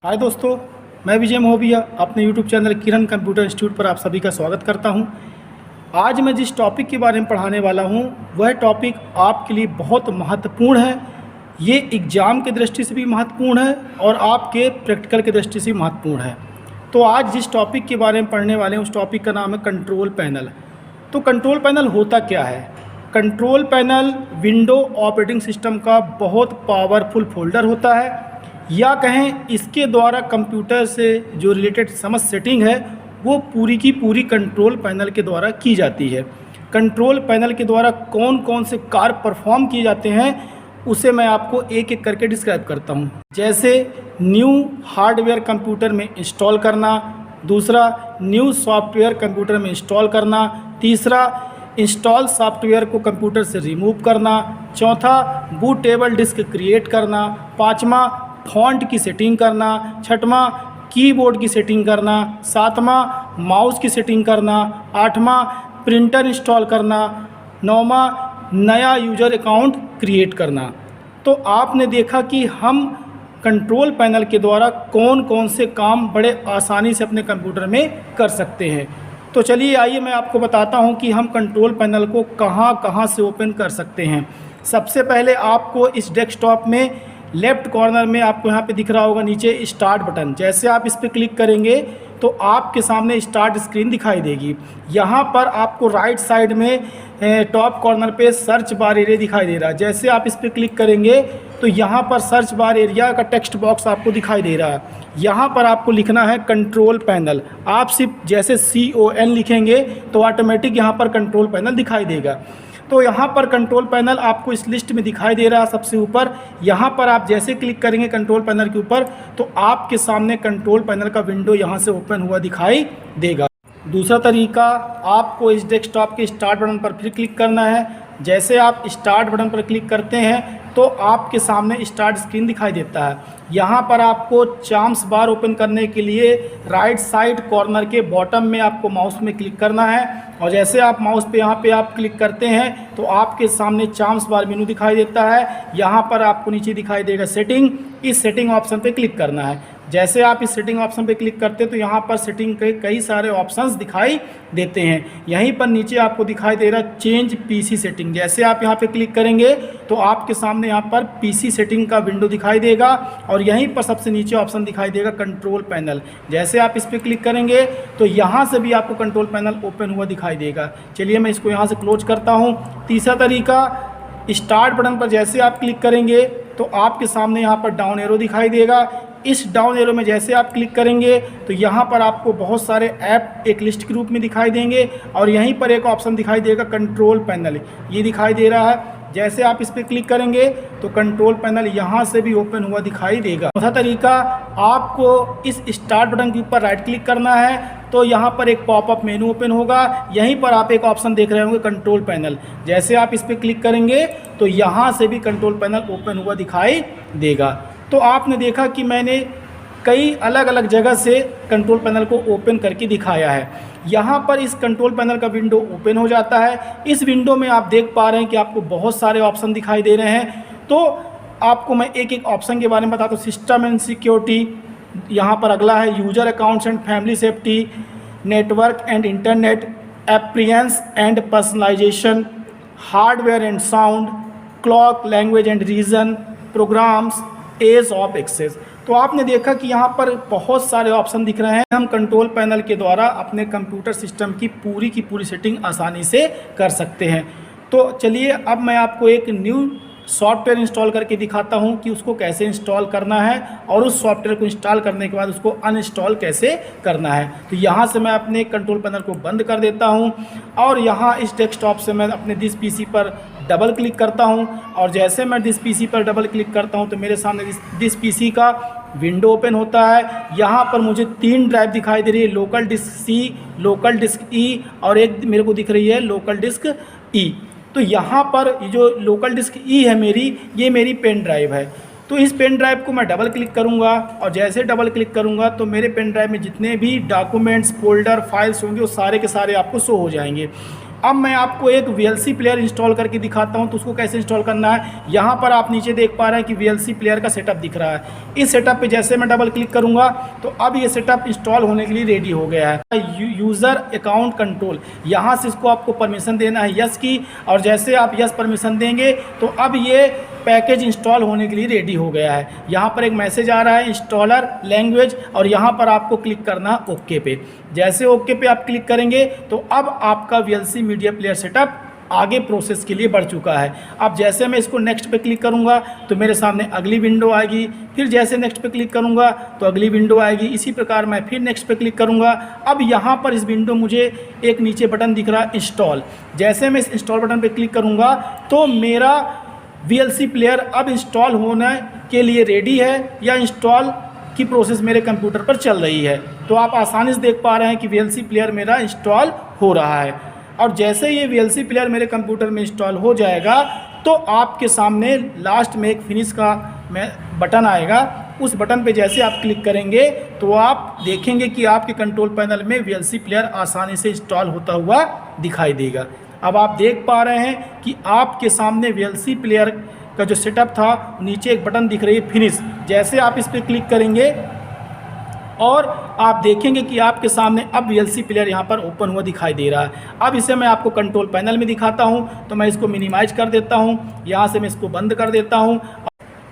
हाय दोस्तों, मैं विजय महोबिया अपने यूट्यूब चैनल किरण कंप्यूटर इंस्टीट्यूट पर आप सभी का स्वागत करता हूं। आज मैं जिस टॉपिक के बारे में पढ़ाने वाला हूं वह टॉपिक आपके लिए बहुत महत्वपूर्ण है। ये एग्ज़ाम की दृष्टि से भी महत्वपूर्ण है और आपके प्रैक्टिकल की दृष्टि से भी महत्वपूर्ण है। तो आज जिस टॉपिक के बारे में पढ़ने वाले हैं उस टॉपिक का नाम है कंट्रोल पैनल। तो कंट्रोल पैनल होता क्या है? Control panel window operating system का बहुत पावरफुल फोल्डर होता है, या कहें इसके द्वारा कंप्यूटर से जो रिलेटेड समस्त सेटिंग है वो पूरी की पूरी कंट्रोल पैनल के द्वारा की जाती है। कंट्रोल पैनल के द्वारा कौन कौन से कार्य परफॉर्म किए जाते हैं उसे मैं आपको एक एक करके डिस्क्राइब करता हूं। जैसे न्यू हार्डवेयर कंप्यूटर में इंस्टॉल करना, दूसरा न्यू सॉफ्टवेयर कंप्यूटर में इंस्टॉल करना, तीसरा इंस्टॉल सॉफ्टवेयर को कंप्यूटर से रिमूव करना, चौथा बूटेबल डिस्क क्रिएट करना, पाँचवा फॉन्ट की सेटिंग करना, छठवां कीबोर्ड की सेटिंग करना, सातवां माउस की सेटिंग करना, आठवां प्रिंटर इंस्टॉल करना, नौवां नया यूजर अकाउंट क्रिएट करना। तो आपने देखा कि हम कंट्रोल पैनल के द्वारा कौन कौन से काम बड़े आसानी से अपने कंप्यूटर में कर सकते हैं। तो चलिए आइए मैं आपको बताता हूं कि हम कंट्रोल पैनल को कहां कहां से ओपन कर सकते हैं। सबसे पहले आपको इस डेस्कटॉप में लेफ़्ट कॉर्नर में आपको यहाँ पे दिख रहा होगा नीचे स्टार्ट बटन। जैसे आप इस पर क्लिक करेंगे तो आपके सामने स्टार्ट स्क्रीन दिखाई देगी। यहाँ पर आपको राइट साइड में टॉप कॉर्नर पे सर्च बार एरिया दिखाई दे रहा है। जैसे आप इस पर क्लिक करेंगे तो यहाँ पर सर्च बार एरिया का टेक्स्ट बॉक्स आपको दिखाई दे रहा है। यहाँ पर आपको लिखना है कंट्रोल पैनल। आप सिर्फ जैसे CON लिखेंगे तो ऑटोमेटिक यहाँ पर कंट्रोल पैनल दिखाई देगा। तो यहाँ पर कंट्रोल पैनल आपको इस लिस्ट में दिखाई दे रहा है सबसे ऊपर। यहाँ पर आप जैसे क्लिक करेंगे कंट्रोल पैनल के ऊपर तो आपके सामने कंट्रोल पैनल का विंडो यहाँ से ओपन हुआ दिखाई देगा। दूसरा तरीका, आपको इस डेस्कटॉप के स्टार्ट बटन पर फिर क्लिक करना है। जैसे आप स्टार्ट बटन पर क्लिक करते हैं तो आपके सामने स्टार्ट स्क्रीन दिखाई देता है। यहाँ पर आपको चाम्स बार ओपन करने के लिए राइट साइड कॉर्नर के बॉटम में आपको माउस में क्लिक करना है और जैसे आप माउस पे यहाँ पे आप क्लिक करते हैं तो आपके सामने चाम्स बार मेनू दिखाई देता है। यहाँ पर आपको नीचे दिखाई देगा सेटिंग। इस सेटिंग ऑप्शन पे क्लिक करना है। जैसे आप इस सेटिंग ऑप्शन पे क्लिक करते हैं तो यहाँ पर सेटिंग के कई सारे ऑप्शंस दिखाई देते हैं। यहीं पर नीचे आपको दिखाई दे रहा चेंज PC सेटिंग। जैसे आप यहाँ पे क्लिक करेंगे तो आपके सामने यहाँ पर PC सेटिंग का विंडो दिखाई देगा और यहीं पर सबसे नीचे ऑप्शन दिखाई देगा कंट्रोल पैनल। जैसे आप इस पर क्लिक करेंगे तो यहाँ से भी आपको कंट्रोल पैनल ओपन हुआ दिखाई देगा। चलिए मैं इसको यहाँ से क्लोज करता हूँ। तीसरा तरीका, स्टार्ट बटन पर जैसे आप क्लिक करेंगे तो आपके सामने यहाँ पर डाउन एरो दिखाई देगा। इस डाउन एरो में जैसे आप क्लिक करेंगे तो यहाँ पर आपको बहुत सारे ऐप एक लिस्ट के रूप में दिखाई देंगे और यहीं पर एक ऑप्शन दिखाई देगा कंट्रोल पैनल, ये दिखाई दे रहा है। जैसे आप इस पर क्लिक करेंगे तो कंट्रोल पैनल यहाँ से भी ओपन हुआ दिखाई देगा। चौथा तरीका, आपको इस स्टार्ट बटन के ऊपर राइट क्लिक करना है तो यहाँ पर एक पॉपअप मेनू ओपन होगा। यहीं पर आप एक ऑप्शन देख रहे होंगे कंट्रोल पैनल। जैसे आप इस पर क्लिक करेंगे तो यहाँ से भी कंट्रोल पैनल ओपन हुआ दिखाई देगा। तो आपने देखा कि मैंने कई अलग अलग जगह से कंट्रोल पैनल को ओपन करके दिखाया है। यहाँ पर इस कंट्रोल पैनल का विंडो ओपन हो जाता है। इस विंडो में आप देख पा रहे हैं कि आपको बहुत सारे ऑप्शन दिखाई दे रहे हैं। तो आपको मैं एक एक ऑप्शन के बारे में बताता हूँ। सिस्टम एंड सिक्योरिटी, यहाँ पर अगला है user accounts and family safety, network and internet, appearance and personalization, hardware and sound, clock language and region, programs, ease of access. तो आपने देखा कि यहाँ पर बहुत सारे ऑप्शन दिख रहे हैं। हम कंट्रोल पैनल के द्वारा अपने कंप्यूटर सिस्टम की पूरी सेटिंग आसानी से कर सकते हैं। तो चलिए अब मैं आपको एक न्यू सॉफ्टवेयर इंस्टॉल करके दिखाता हूं कि उसको कैसे इंस्टॉल करना है और उस सॉफ्टवेयर को इंस्टॉल करने के बाद उसको अनइंस्टॉल कैसे करना है। तो यहाँ से मैं अपने कंट्रोल पैनल को बंद कर देता हूँ और यहाँ इस डेस्कटॉप से मैं अपने दिस PC पर डबल क्लिक करता हूँ और जैसे मैं दिस PC पर डबल क्लिक करता हूँ तो मेरे सामने दिस PC का विंडो ओपन होता है। यहाँ पर मुझे 3 ड्राइव दिखाई दे रही है, local disk C, local disk E और एक मेरे को दिख रही है लोकल डिस्क E। तो यहाँ पर जो लोकल डिस्क E है मेरी, ये मेरी पेन ड्राइव है। तो इस पेन ड्राइव को मैं डबल क्लिक करूँगा और जैसे डबल क्लिक करूँगा तो मेरे पेन ड्राइव में जितने भी डॉक्यूमेंट्स, फोल्डर, फाइल्स होंगे वो सारे के सारे आपको शो हो जाएंगे। अब मैं आपको एक VLC प्लेयर इंस्टॉल करके दिखाता हूं, तो उसको कैसे इंस्टॉल करना है। यहां पर आप नीचे देख पा रहे हैं कि VLC प्लेयर का सेटअप दिख रहा है। इस सेटअप पे जैसे मैं डबल क्लिक करूंगा तो अब ये सेटअप इंस्टॉल होने के लिए रेडी हो गया है। यूज़र अकाउंट कंट्रोल, यहाँ से इसको आपको परमिशन देना है यस की, और जैसे आप यस परमिशन देंगे तो अब ये पैकेज इंस्टॉल होने के लिए रेडी हो गया है। यहाँ पर एक मैसेज आ रहा है इंस्टॉलर लैंग्वेज, और यहाँ पर आपको क्लिक करना है ओके पे। जैसे ओके पे आप क्लिक करेंगे तो अब आपका VLC मीडिया प्लेयर सेटअप आगे प्रोसेस के लिए बढ़ चुका है। अब जैसे मैं इसको नेक्स्ट पे क्लिक करूंगा तो मेरे सामने अगली विंडो आएगी, फिर जैसे नेक्स्ट पे क्लिक करूंगा तो अगली विंडो आएगी, इसी प्रकार मैं फिर नेक्स्ट पे क्लिक करूंगा। अब यहाँ पर इस विंडो मुझे एक नीचे बटन दिख रहा है इंस्टॉल। जैसे मैं इस इंस्टॉल बटन पे क्लिक करूंगा तो मेरा VLC प्लेयर अब इंस्टॉल होने के लिए रेडी है, या इंस्टॉल की प्रोसेस मेरे कंप्यूटर पर चल रही है। तो आप आसानी से देख पा रहे हैं कि VLC प्लेयर मेरा इंस्टॉल हो रहा है। और जैसे ये VLC प्लेयर मेरे कंप्यूटर में इंस्टॉल हो जाएगा तो आपके सामने लास्ट में एक फिनिश का बटन आएगा। उस बटन पे जैसे आप क्लिक करेंगे तो आप देखेंगे कि आपके कंट्रोल पैनल में VLC प्लेयर आसानी से इंस्टॉल होता हुआ दिखाई देगा। अब आप देख पा रहे हैं कि आपके सामने VLC प्लेयर का जो सेटअप था, नीचे एक बटन दिख रही है फिनिश। जैसे आप इस पर क्लिक करेंगे और आप देखेंगे कि आपके सामने अब VLC प्लेयर यहाँ पर ओपन हुआ दिखाई दे रहा है। अब इसे मैं आपको कंट्रोल पैनल में दिखाता हूँ, तो मैं इसको मिनिमाइज कर देता हूँ, यहाँ से मैं इसको बंद कर देता हूँ।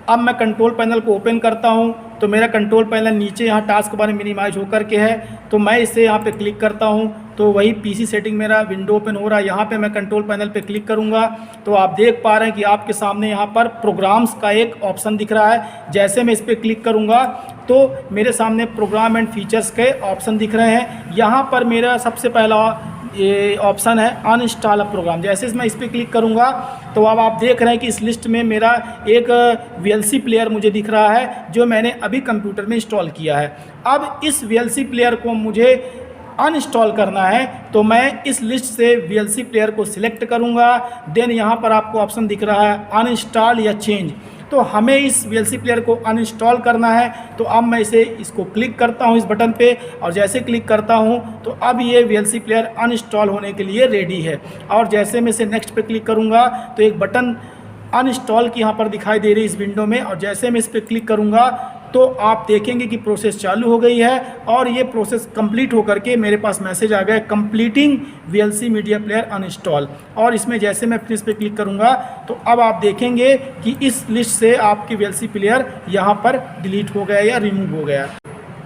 अब मैं कंट्रोल पैनल को ओपन करता हूँ तो मेरा कंट्रोल पैनल नीचे यहाँ टास्क बार मिनिमाइज होकर के है। तो मैं इसे यहाँ पे क्लिक करता हूँ तो वही PC सेटिंग मेरा विंडो ओपन हो रहा है। यहाँ पे मैं कंट्रोल पैनल पे क्लिक करूँगा तो आप देख पा रहे हैं कि आपके सामने यहाँ पर प्रोग्राम्स का एक ऑप्शन दिख रहा है। जैसे मैं इस पर क्लिक करूँगा तो मेरे सामने प्रोग्राम एंड फीचर्स के ऑप्शन दिख रहे हैं। यहाँ पर मेरा सबसे पहला ये ऑप्शन है अनइंस्टॉल प्रोग्राम। जैसे मैं इस पर क्लिक करूँगा तो अब आप देख रहे हैं कि इस लिस्ट में मेरा एक VLC प्लेयर मुझे दिख रहा है जो मैंने अभी कंप्यूटर में इंस्टॉल किया है। अब इस VLC प्लेयर को मुझे अनइंस्टॉल करना है तो मैं इस लिस्ट से VLC प्लेयर को सिलेक्ट करूँगा। देन यहाँ पर आपको ऑप्शन दिख रहा है अनइंस्टॉल या चेंज, तो हमें इस VLC प्लेयर को अनइंस्टॉल करना है। तो अब मैं इसको क्लिक करता हूं इस बटन पे, और जैसे क्लिक करता हूं तो अब ये VLC प्लेयर अनइंस्टॉल होने के लिए रेडी है। और जैसे मैं इसे नेक्स्ट पे क्लिक करूंगा तो एक बटन अनइंस्टॉल की यहाँ पर दिखाई दे रही है इस विंडो में, और जैसे मैं इस पर क्लिक करूँगा तो आप देखेंगे कि प्रोसेस चालू हो गई है और ये प्रोसेस कंप्लीट होकर के मेरे पास मैसेज आ गया completing VLC media player uninstall. और इसमें जैसे मैं फिनिश पे क्लिक करूंगा तो अब आप देखेंगे कि इस लिस्ट से आपकी VLC प्लेयर यहाँ पर डिलीट हो गया या रिमूव हो गया।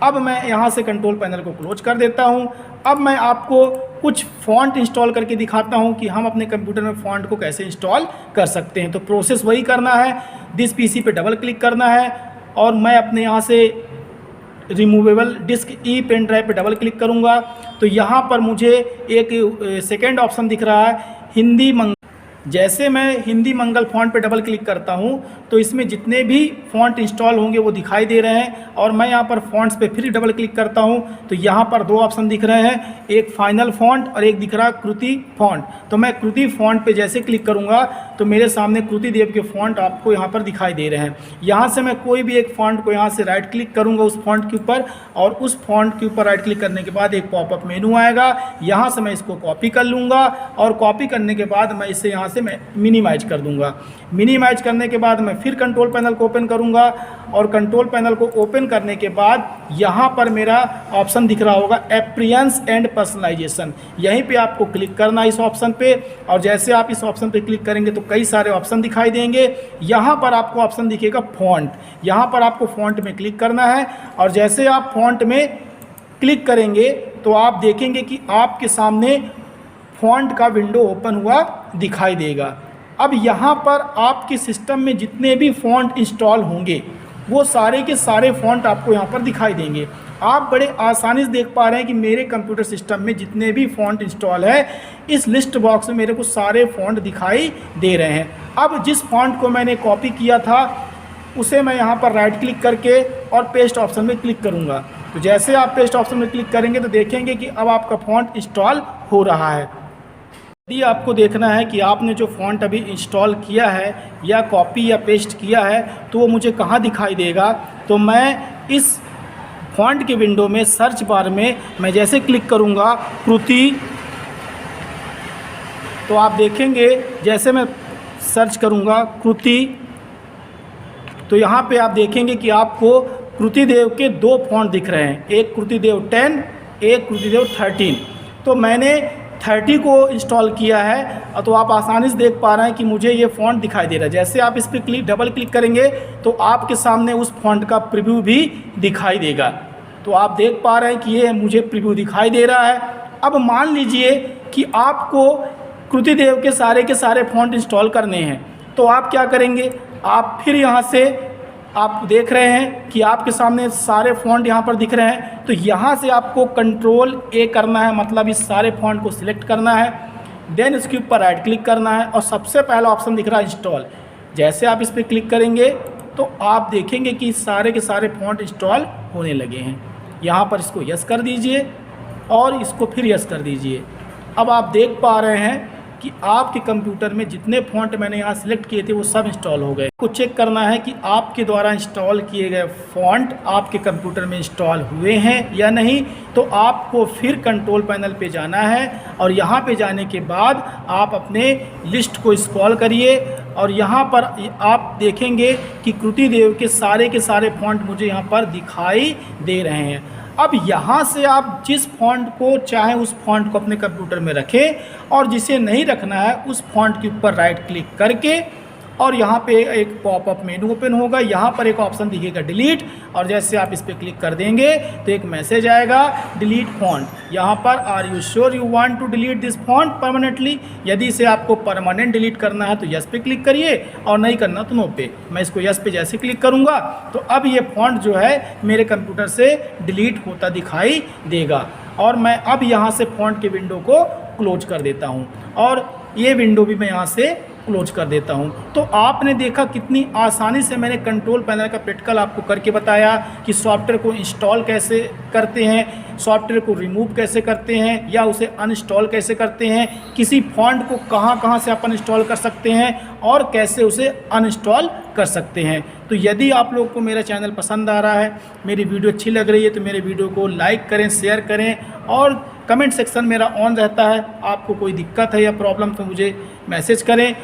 अब मैं यहाँ से कंट्रोल पैनल को क्लोज कर देता हूँ। अब मैं आपको कुछ फ़ॉन्ट इंस्टॉल करके दिखाता हूँ कि हम अपने कंप्यूटर में फ़ॉन्ट को कैसे इंस्टॉल कर सकते हैं। तो प्रोसेस वही करना है, दिस PC पे डबल क्लिक करना है और मैं अपने यहाँ से रिमूवेबल डिस्क ई पेन ड्राइव पे डबल क्लिक करूँगा तो यहाँ पर मुझे एक सेकेंड ऑप्शन दिख रहा है हिंदी मंगल। जैसे मैं हिंदी मंगल फ़ॉन्ट पे डबल क्लिक करता हूँ तो इसमें जितने भी फ़ॉन्ट इंस्टॉल होंगे वो दिखाई दे रहे हैं। और मैं यहाँ पर फ़ॉन्ट्स पे फिर डबल क्लिक करता हूँ तो यहाँ पर दो ऑप्शन दिख रहे हैं, एक फाइनल फ़ॉन्ट और एक दिख रहा है कृति फ़ॉन्ट। तो मैं कृति फ़ॉन्ट पे जैसे क्लिक करूँगा तो मेरे सामने कृति देव के फ़ॉन्ट आपको यहाँ पर दिखाई दे रहे हैं। यहाँ से मैं कोई भी एक फ़ॉन्ट को यहाँ से राइट क्लिक करूँगा उस फ़ॉन्ट के ऊपर, और उस फ़ॉन्ट के ऊपर राइट क्लिक करने के बाद एक पॉपअप मेनू आएगा। यहाँ से मैं इसको कॉपी कर लूँगा और कॉपी करने के बाद मैं इसे यहाँ से मैं मिनिमाइज कर दूँगा। मिनिमाइज करने के बाद मैं फिर कंट्रोल पैनल को ओपन करूँगा और कंट्रोल पैनल को ओपन करने के बाद यहाँ पर मेरा ऑप्शन दिख रहा होगा अपीयरेंस एंड पर्सनलाइजेशन। यहीं पे आपको क्लिक करना है इस ऑप्शन पे, और जैसे आप इस ऑप्शन पे क्लिक करेंगे तो कई सारे ऑप्शन दिखाई देंगे। यहाँ पर आपको ऑप्शन दिखेगा फ़ॉन्ट, यहाँ पर आपको फ़ॉन्ट में क्लिक करना है और जैसे आप फ़ॉन्ट में क्लिक करेंगे तो आप देखेंगे कि आपके सामने फ़ॉन्ट का विंडो ओपन हुआ दिखाई देगा। अब यहाँ पर आपके सिस्टम में जितने भी फ़ॉन्ट इंस्टॉल होंगे वो सारे के सारे फ़ॉन्ट आपको यहाँ पर दिखाई देंगे। आप बड़े आसानी से देख पा रहे हैं कि मेरे कंप्यूटर सिस्टम में जितने भी फ़ॉन्ट इंस्टॉल है इस लिस्ट बॉक्स में मेरे को सारे फ़ॉन्ट दिखाई दे रहे हैं। अब जिस फ़ॉन्ट को मैंने कॉपी किया था उसे मैं यहाँ पर राइट क्लिक करके और पेस्ट ऑप्शन में क्लिक करूँगा। तो जैसे आप पेस्ट ऑप्शन में क्लिक करेंगे तो देखेंगे कि अब आपका फ़ॉन्ट इंस्टॉल हो रहा है। यदि आपको देखना है कि आपने जो फ़ॉन्ट अभी इंस्टॉल किया है या कॉपी या पेस्ट किया है तो वो मुझे कहाँ दिखाई देगा, तो मैं इस फ़ॉन्ट के विंडो में सर्च बार में मैं जैसे क्लिक करूँगा कृति तो आप देखेंगे जैसे मैं सर्च करूँगा कृति, तो यहाँ पे आप देखेंगे कि आपको कृतिदेव के 2 फ़ॉन्ट दिख रहे हैं, एक कृतिदेव 10, एक कृतिदेव 13। तो मैंने 30 को इंस्टॉल किया है, तो आप आसानी से देख पा रहे हैं कि मुझे ये फ़ॉन्ट दिखाई दे रहा है। जैसे आप इस पर डबल क्लिक करेंगे तो आपके सामने उस फ़ॉन्ट का प्रीव्यू भी दिखाई देगा। तो आप देख पा रहे हैं कि ये मुझे प्रीव्यू दिखाई दे रहा है। अब मान लीजिए कि आपको कृतिदेव के सारे फ़ॉन्ट इंस्टॉल करने हैं, तो आप क्या करेंगे, आप फिर यहाँ से आप देख रहे हैं कि आपके सामने सारे फ़ॉन्ट यहाँ पर दिख रहे हैं, तो यहाँ से आपको कंट्रोल ए करना है, मतलब इस सारे फ़ॉन्ट को सिलेक्ट करना है। देन इसके ऊपर राइट क्लिक करना है और सबसे पहला ऑप्शन दिख रहा है इंस्टॉल। जैसे आप इस पर क्लिक करेंगे तो आप देखेंगे कि सारे के सारे फ़ॉन्ट इंस्टॉल होने लगे हैं। यहाँ पर इसको यस कर दीजिए और इसको फिर यस कर दीजिए। अब आप देख पा रहे हैं कि आपके कंप्यूटर में जितने फ़ॉन्ट मैंने यहाँ सिलेक्ट किए थे वो सब इंस्टॉल हो गए। आपको चेक करना है कि आपके द्वारा इंस्टॉल किए गए फ़ॉन्ट आपके कंप्यूटर में इंस्टॉल हुए हैं या नहीं। तो आपको फिर कंट्रोल पैनल पे जाना है और यहाँ पे जाने के बाद आप अपने लिस्ट को स्क्रॉल करिए और यहाँ पर आप देखेंगे कि कृतिदेव के सारे फ़ॉन्ट मुझे यहाँ पर दिखाई दे रहे हैं। अब यहाँ से आप जिस फ़ॉन्ट को चाहें उस फ़ॉन्ट को अपने कंप्यूटर में रखें और जिसे नहीं रखना है उस फ़ॉन्ट के ऊपर राइट क्लिक करके और यहाँ पे एक पॉपअप मेनू ओपन होगा। यहाँ पर एक ऑप्शन दिखेगा डिलीट, और जैसे आप इस पर क्लिक कर देंगे तो एक मैसेज आएगा डिलीट फ़ॉन्ट। यहाँ पर are you sure you want to delete this font permanently. यदि इसे आपको परमानेंट डिलीट करना है तो यस पे क्लिक करिए और नहीं करना तो नो पे। मैं इसको यस पे जैसे क्लिक करूँगा तो अब ये फ़ॉन्ट जो है मेरे कंप्यूटर से डिलीट होता दिखाई देगा। और मैं अब यहाँ से फ़ॉन्ट के विंडो को क्लोज कर देता हूँ और ये विंडो भी मैं यहाँ से क्लोज कर देता हूं। तो आपने देखा कितनी आसानी से मैंने कंट्रोल पैनल का प्रैक्टिकल आपको करके बताया कि सॉफ्टवेयर को इंस्टॉल कैसे करते हैं, सॉफ्टवेयर को रिमूव कैसे करते हैं या उसे अनइंस्टॉल कैसे करते हैं, किसी फॉन्ट को कहां से आप अनइंस्टॉल कर सकते हैं और कैसे उसे अनइंस्टॉल कर सकते हैं। तो यदि आप लोग को मेरा चैनल पसंद आ रहा है, मेरी वीडियो अच्छी लग रही है, तो मेरे वीडियो को लाइक करें, शेयर करें और कमेंट सेक्शन मेरा ऑन रहता है। आपको कोई दिक्कत है या प्रॉब्लम तो मुझे मैसेज करें।